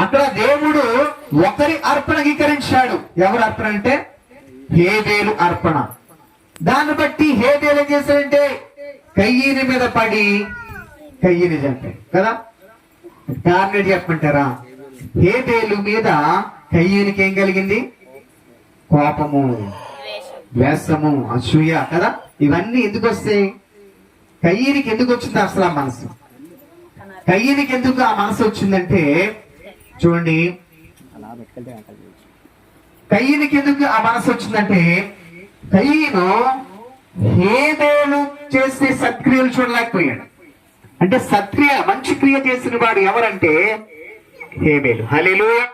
అక్కడ దేవుడు ఒకరి అర్పణ అంగీకరించాడు. ఎవరు అర్పణ అంటే హేబేలు అర్పణ. దాన్ని బట్టి హేబేలు ఏం చేశాడంటే కయ్యని మీద పడి కయ్యని చంపాడు కదా. కారణం చెప్పమంటారా? హేబేలు మీద కయ్యనికి ఏం కలిగింది? కోపము, ద్వేషము, అసూయ కదా. ఇవన్నీ ఎందుకు వస్తాయి? కయ్యనికి ఎందుకు వచ్చింది అసలు ఆ మనసు? కయ్యనికి ఎందుకు ఆ మనసు వచ్చిందంటే చూడండి, కయ్యనికి ఎందుకు ఆ మనసు వచ్చిందంటే కయ్యను హేబేలు చేసే సత్క్రియలు చూడలేకపోయాడు. అంటే సత్క్రియ, మంచి క్రియ చేసిన వాడు ఎవరంటే హేబేలు. హల్లెలూయా.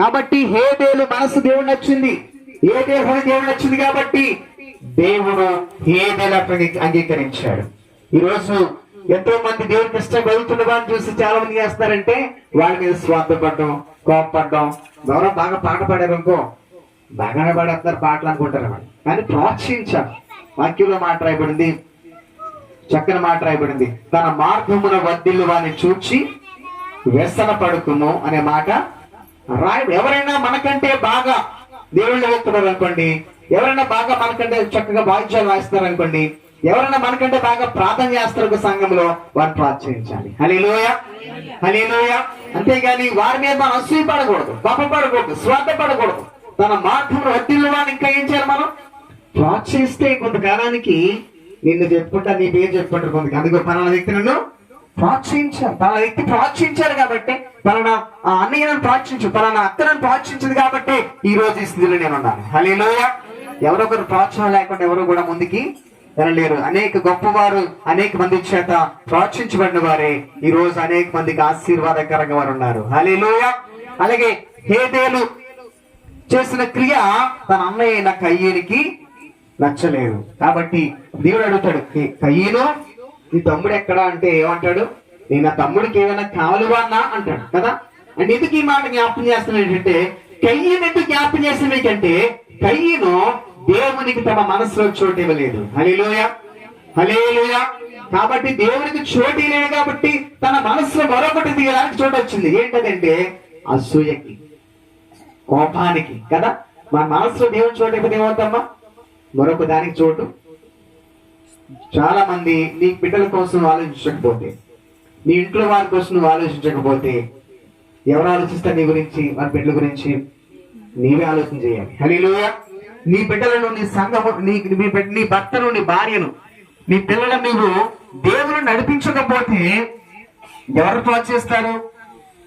కాబట్టి హేబేలు మనసు దేవుడు నచ్చింది, హేబేలు దేవుడు నచ్చింది కాబట్టి దేవుడు హేబేలు అంగీకరించాడు. ఈరోజు ఎంతో మంది దేవుడికి ఇష్టం కలుగుతున్న వారిని చూసి చాలా మంది చేస్తారంటే వాళ్ళ మీద స్వార్థపడడం, కోపపడడం. ఎవరో బాగా పాట పాడారు అనుకో, బాగానే పాడేస్తారు పాటలు అనుకుంటారు వాళ్ళు. కానీ ప్రోత్సహించాలి. వాక్యంలో మాట రాయబడింది, చక్కని మాట రాయబడింది, తన మార్గమున వర్ధిల్లు వారిని చూచి వ్యసన పడుకుము అనే మాట ఎవరైనా మనకంటే బాగా దేవుళ్ళు వెళ్తున్నారు అనుకోండి, ఎవరైనా బాగా మనకంటే చక్కగా వాయిద్యాలు వాయిస్తారు అనుకోండి, ఎవరైనా మనకంటే బాగా ప్రార్థన చేస్తారు ఒక సంఘంలో, వారిని ప్రోత్సహించాలి. హల్లెలూయా, హల్లెలూయా. అంతేగాని వారి మీద మనం అసూయ పడకూడదు, కోపపడకూడదు, స్వార్థపడకూడదు. తన మార్గంలో వర్ధిల్లు వారిని ఇంకా ఏం చేయాలి? మనం ప్రోత్సహిస్తే కొంతకాలానికి నిన్ను చెప్పుకుంటా, నీ పేరు చెప్పుకుంటారు కొంత. అందుకో పలానా వ్యక్తి నన్ను ప్రోత్సహించారు, పలానా వ్యక్తి ప్రోత్సహించారు కాబట్టి, పలానా అన్నయ్య నన్ను ప్రోత్సహించు, పలానా అక్క నన్ను ప్రోత్సహించింది కాబట్టి ఈ రోజు ఈ స్థితిలో నేను ఉన్నాను. హల్లెలూయా. ఎవరొకరు ప్రోత్సాహం లేకుండా ఎవరు కూడా ముందుకి వెళ్ళలేరు. అనేక గొప్పవారు అనేక మంది చేత ప్రోత్సహించబడిన వారే ఈ రోజు అనేక మందికి ఆశీర్వాదకరంగా వారు ఉన్నారు. హల్లెలూయా. అలాగే హేబేలు చేసిన క్రియ తన అన్నయ్య అయిన కయ్యనికి నచ్చలేదు. కాబట్టి దేవుడు అడుగుతాడు, కయ్యను నీ తమ్ముడు ఎక్కడా అంటే ఏమంటాడు? నేను ఆ తమ్ముడికి ఏమైనా కావాలివా అన్నా అంటాడు కదా. అంటే ఎందుకు ఈ మాట జ్ఞాపకం చేస్తున్నాడు ఏంటంటే, కయ్యను ఎందుకు జ్ఞాపకం చేస్తున్నాడు ఏంటంటే కయ్యను దేవునికి తమ మనసులో చోటు ఇవ్వలేదు. హల్లెలూయా, హల్లెలూయా. కాబట్టి దేవునికి చోటు లేదు కాబట్టి తన మనసులో మరొకటి దిగడానికి చోటు వచ్చింది. ఏంటంటే అసూయకి, కోపానికి కదా. మన మనసులో దేవుని చోటు ఇవ్వదు ఏమవుతామా? మరొక దానికి చోటు. చాలా మంది నీ బిడ్డల కోసం ఆలోచించకపోతే, నీ ఇంట్లో వారి కోసం నువ్వు ఆలోచించకపోతే ఎవరు ఆలోచిస్తారు నీ గురించి? వారి బిడ్డల గురించి నీవే ఆలోచన చేయాలి. హల్లెలూయా. నీ బిడ్డలను, నీ సంఘము, నీ భర్తను, నీ భార్యను, నీ పిల్లలను నువ్వు దేవుని నడిపించకపోతే ఎవరు ప్రోత్సహిస్తారు?